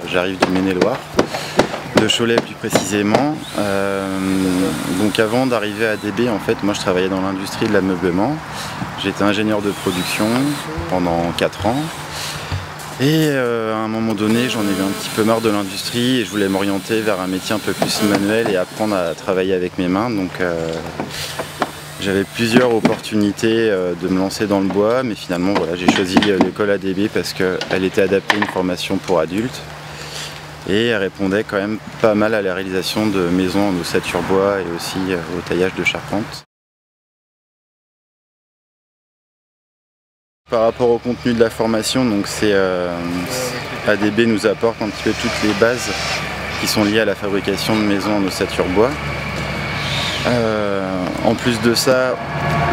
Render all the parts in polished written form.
J'arrive du Maine-et-Loire, de Cholet plus précisément. Donc avant d'arriver à ADB, en fait, moi je travaillais dans l'industrie de l'ameublement. J'étais ingénieur de production pendant 4 ans. Et à un moment donné, j'en ai eu un petit peu marre de l'industrie et je voulais m'orienter vers un métier un peu plus manuel et apprendre à travailler avec mes mains. Donc j'avais plusieurs opportunités de me lancer dans le bois, mais finalement voilà, j'ai choisi l'école ADB parce qu'elle était adaptée à une formation pour adultes et elle répondait quand même pas mal à la réalisation de maisons en ossature bois et aussi au taillage de charpente. Par rapport au contenu de la formation, donc ADB nous apporte un petit peu toutes les bases qui sont liées à la fabrication de maisons en ossature bois. En plus de ça,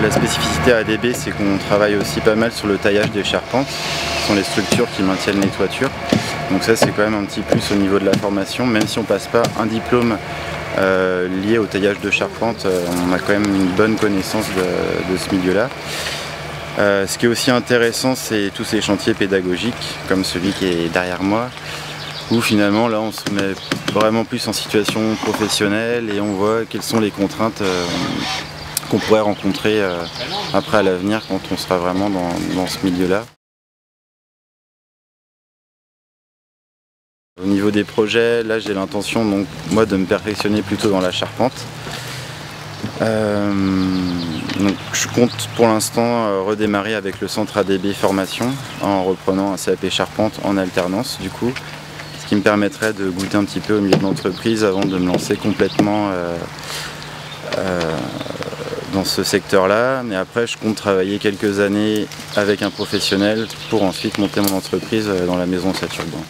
la spécificité à ADB, c'est qu'on travaille aussi pas mal sur le taillage des charpentes, qui sont les structures qui maintiennent les toitures. Donc ça, c'est quand même un petit plus au niveau de la formation, même si on ne passe pas un diplôme lié au taillage de charpente, on a quand même une bonne connaissance de ce milieu-là. Ce qui est aussi intéressant, c'est tous ces chantiers pédagogiques, comme celui qui est derrière moi, où finalement là on se met vraiment plus en situation professionnelle et on voit quelles sont les contraintes qu'on pourrait rencontrer après à l'avenir quand on sera vraiment dans ce milieu-là. Au niveau des projets, là j'ai l'intention donc moi de me perfectionner plutôt dans la charpente. Donc je compte pour l'instant redémarrer avec le centre ADB formation en reprenant un CAP charpente en alternance du coup, ce qui me permettrait de goûter un petit peu au milieu de l'entreprise avant de me lancer complètement dans ce secteur-là. Mais après je compte travailler quelques années avec un professionnel pour ensuite monter mon entreprise dans la maison ossature bois.